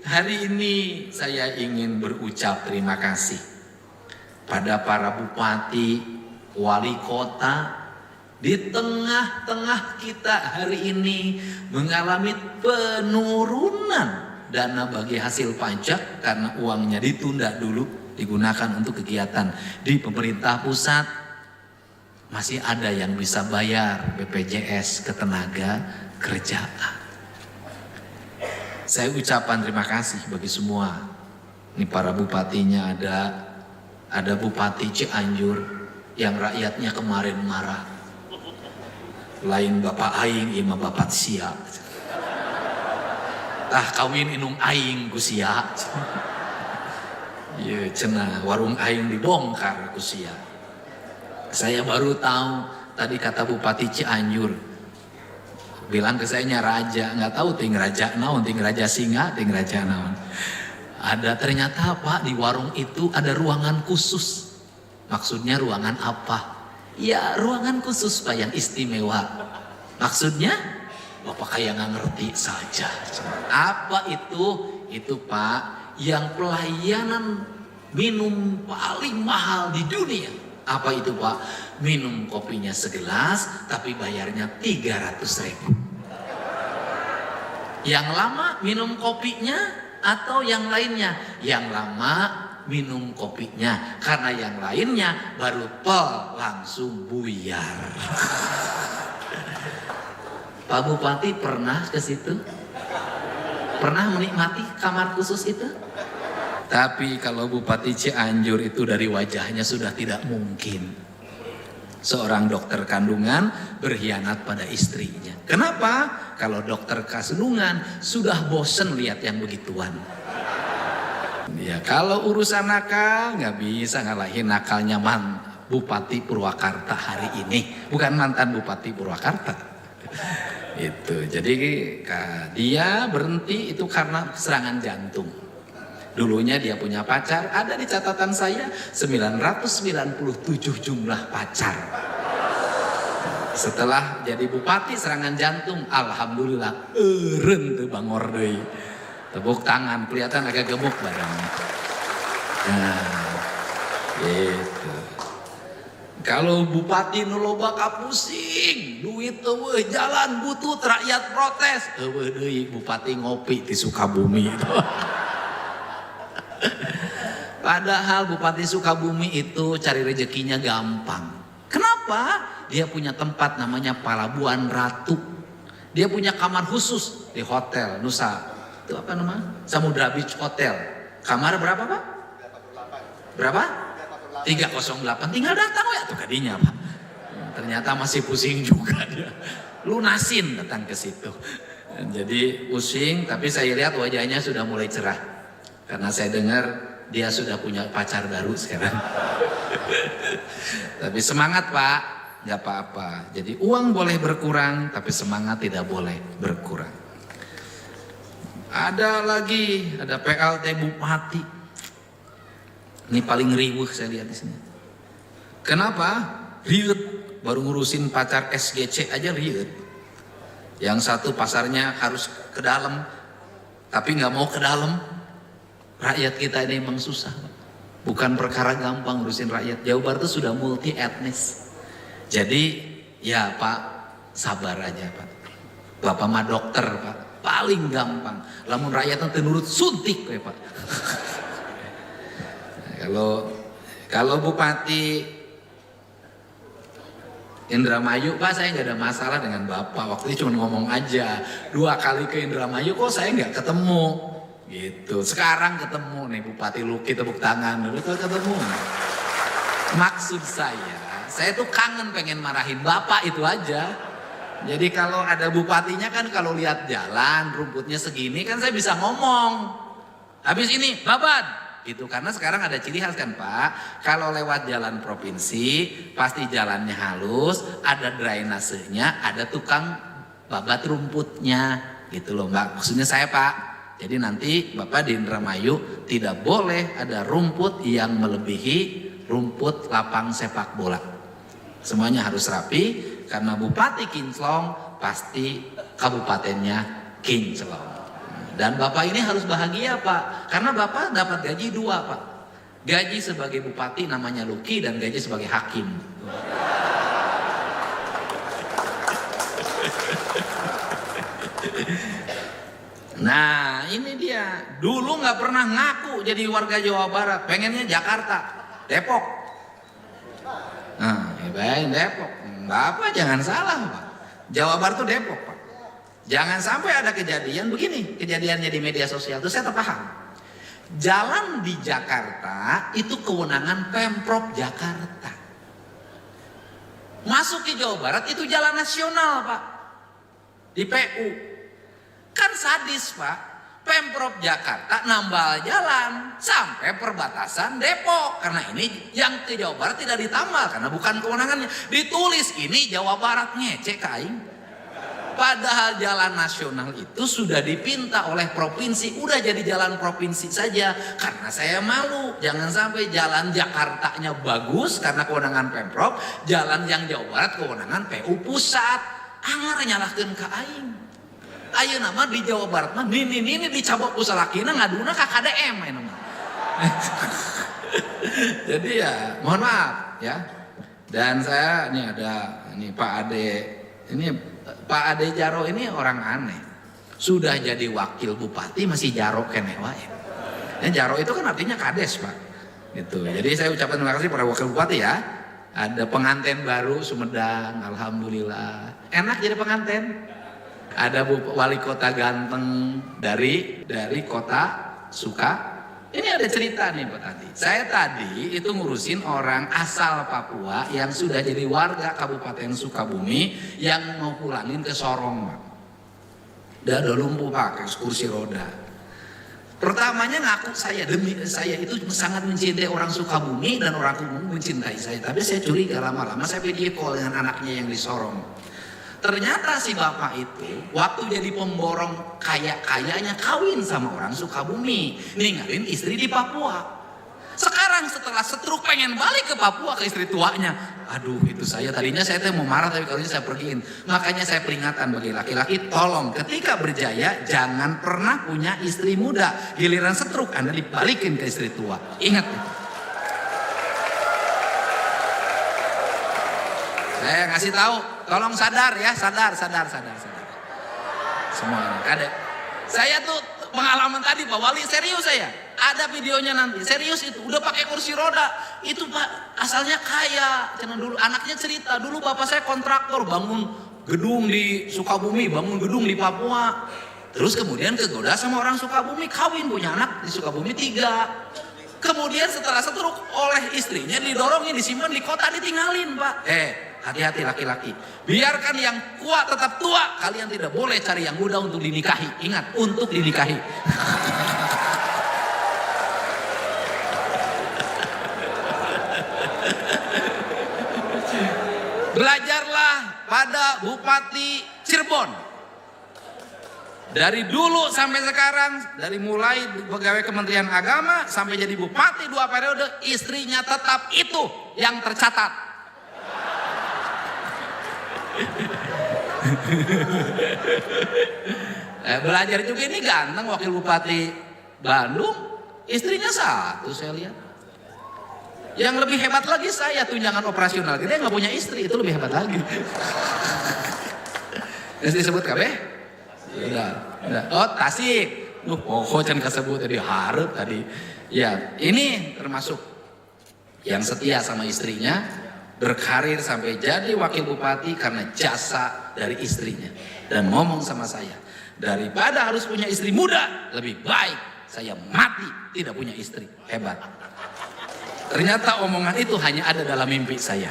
Hari ini saya ingin berucap terima kasih pada para bupati, wali kota di tengah-tengah kita hari ini mengalami penurunan dana bagi hasil pajak karena uangnya ditunda dulu digunakan untuk kegiatan di pemerintah pusat. Masih ada yang bisa bayar BPJS ketenaga kerjaan. Saya ucapkan terima kasih bagi semua. Ini para bupatinya ada Bupati Cianjur yang rakyatnya kemarin marah. Lain bapak aing, ima bapak sia. Tah kawin inung aing ku sia. Ye cenah warung aing dibongkar ku sia. Saya baru tahu tadi kata Bupati Cianjur. Bilang ke saya raja, nggak tahu ting raja naon, ting raja singa, ting raja naon. Ada ternyata Pak di warung itu ada ruangan khusus. Maksudnya ruangan apa? Ya ruangan khusus Pak yang istimewa. Maksudnya Bapak kayak nggak ngerti saja. Apa itu? Itu Pak yang pelayanan minum paling mahal di dunia. Apa itu Pak? Minum kopinya segelas tapi bayarnya 300.000. Yang lama minum kopinya atau yang lainnya? Yang lama minum kopinya, karena yang lainnya baru pol langsung buyar. Pak Bupati pernah ke situ? Pernah menikmati kamar khusus itu? Tapi kalau Bupati Cianjur itu dari wajahnya sudah tidak mungkin seorang dokter kandungan berkhianat pada istrinya. Kenapa? Kalau dokter kandungan sudah bosen lihat yang begituan. Ya kalau urusan nakal nggak bisa ngalahin nakalnya Bupati Purwakarta hari ini. Bukan mantan Bupati Purwakarta. Itu. Jadi dia berhenti itu karena serangan jantung. Dulunya dia punya pacar, ada di catatan saya 997 jumlah pacar. Setelah jadi bupati serangan jantung, alhamdulillah eureun teu bangor deui. Tepuk tangan, kelihatan agak gemuk badannya. Nah, gitu. Kalau bupati nu loba kapusing, duit eueuh jalan butut rakyat protes, eueuh deui bupati ngopi di Sukabumi itu. Padahal Bupati Sukabumi itu cari rezekinya gampang. Kenapa? Dia punya tempat namanya Palabuhan Ratu. Dia punya kamar khusus di hotel Nusa. Itu apa namanya? Samudra Beach Hotel. Kamar berapa Pak? Berapa? 308. Tinggal datang ya tuh kadinya Pak. Ternyata masih pusing juga dia. Lunasin datang ke situ. Jadi pusing, tapi saya lihat wajahnya sudah mulai cerah. Karena saya dengar dia sudah punya pacar baru sekarang. Tapi semangat Pak, nggak apa-apa. Jadi uang boleh berkurang, tapi semangat tidak boleh berkurang. Ada lagi, ada PLT Bupati. Ini paling riuh saya lihat di sini. Kenapa? Riut, baru ngurusin pacar SGC aja riut. Yang satu pasarnya harus ke dalam, tapi nggak mau ke dalam. Rakyat kita ini memang susah, bukan perkara gampang ngurusin rakyat. Jawa Barat itu sudah multi etnis. Jadi ya Pak sabar aja Pak. Bapak mah dokter Pak, paling gampang. Lamun rakyat nanti nurut suntik ya Pak. Kalau Bupati Indramayu Pak, saya nggak ada masalah dengan Bapak. Waktu itu cuma ngomong aja. 2 kali ke Indramayu kok saya nggak ketemu. Gitu. Sekarang ketemu nih Bupati Luki, tepuk tangan dulu ketemu. Maksud saya tuh kangen pengen marahin Bapak itu aja. Jadi kalau ada bupatinya kan kalau lihat jalan rumputnya segini kan saya bisa ngomong. Habis ini babat gitu, karena sekarang ada ciri khas kan Pak. Kalau lewat jalan provinsi pasti jalannya halus, ada drainasenya, ada tukang babat rumputnya gitu loh Mbak. Maksudnya saya Pak. Jadi nanti Bapak di Indramayu tidak boleh ada rumput yang melebihi rumput lapang sepak bola. Semuanya harus rapi, karena Bupati kinclong pasti kabupatennya kinclong. Dan Bapak ini harus bahagia Pak, karena Bapak dapat gaji 2 Pak. Gaji sebagai bupati namanya Luki dan gaji sebagai hakim. Nah ini dia, dulu nggak pernah ngaku jadi warga Jawa Barat, pengennya Jakarta, Depok. Nah, bayangin Depok, Bapak jangan salah Pak, Jawa Barat itu Depok Pak. Jangan sampai ada kejadian begini, kejadiannya di media sosial itu saya terpaham. Jalan di Jakarta itu kewenangan Pemprov Jakarta. Masuk ke Jawa Barat itu jalan nasional Pak, di PU. Kan sadis Pak, Pemprov Jakarta nambal jalan sampai perbatasan Depok. Karena ini yang ke Jawa Barat tidak ditambal karena bukan kewenangannya. Ditulis ini Jawa Barat, ngecek aing. Padahal jalan nasional itu sudah dipinta oleh provinsi, udah jadi jalan provinsi saja. Karena saya malu, jangan sampai jalan Jakartanya bagus karena kewenangan Pemprov, jalan yang Jawa Barat kewenangan PU pusat. Angar nyalahkeun ka aing. Ayo nama di Jawa Barat mah ini dicabok usalakina ngaduna ka KDM mah. Jadi ya mohon maaf ya. Dan saya ini ada ini Pak Ade, ini Pak Ade Jaro ini orang aneh. Sudah jadi wakil bupati masih Jaro kene wae. Ya, Jaro itu kan artinya kades Pak. Gitu. Jadi saya ucapkan terima kasih pada wakil bupati ya. Ada pengantin baru Sumedang, alhamdulillah. Enak jadi pengantin. Ada wali kota ganteng dari kota Suka. Ini ada cerita nih Pak tadi. Saya tadi itu ngurusin orang asal Papua yang sudah jadi warga Kabupaten Sukabumi yang mau pulangin ke Sorong Pak. Udah lumpuh Pak, kursi roda. Pertamanya ngaku saya itu sangat mencintai orang Sukabumi dan orang Sukabumi mencintai saya. Tapi saya curiga lama-lama saya video call dengan anaknya yang di Sorong. Ternyata si bapak itu waktu jadi pemborong kayaknya kawin sama orang Sukabumi, ninggalin istri di Papua. Sekarang setelah setruk pengen balik ke Papua ke istri tuanya. Aduh itu saya tadinya saya mau marah tapi kalau ini saya pergiin. Makanya saya peringatan bagi laki-laki, tolong ketika berjaya jangan pernah punya istri muda. Giliran setruk Anda dibalikin ke istri tua. Ingat itu. Saya ngasih tahu, tolong sadar ya, sadar. Semuanya ada. Saya tuh pengalaman tadi Pak Wali, serius saya. Ada videonya nanti, serius itu. Udah pakai kursi roda. Itu Pak asalnya kaya. Jangan dulu anaknya cerita, dulu bapak saya kontraktor bangun gedung di Sukabumi, bangun gedung di Papua. Terus kemudian kegoda sama orang Sukabumi, kawin punya anak di Sukabumi 3. Kemudian setelah setruk oleh istrinya didorongin, disimpan di kota, ditinggalin Pak. Hati-hati laki-laki. Biarkan yang kuat tetap tua. Kalian tidak boleh cari yang muda untuk dinikahi. Ingat, untuk dinikahi. Belajarlah pada Bupati Cirebon. Dari dulu sampai sekarang, dari mulai pegawai Kementerian Agama sampai jadi bupati 2 periode, istrinya tetap itu yang tercatat. Belajar juga ini ganteng wakil bupati Bandung, istrinya 1 saya lihat. Yang lebih hebat lagi saya tunjangan operasional, dia nggak punya istri, itu lebih hebat lagi. Terus disebut KB? Udah. Oh Tasik, pokoknya kesebut tadi harap tadi. Ya ini termasuk yang setia sama istrinya. Berkarir sampai jadi wakil bupati karena jasa dari istrinya. Dan ngomong sama saya, daripada harus punya istri muda, lebih baik saya mati tidak punya istri. Hebat. Ternyata omongan itu hanya ada dalam mimpi saya.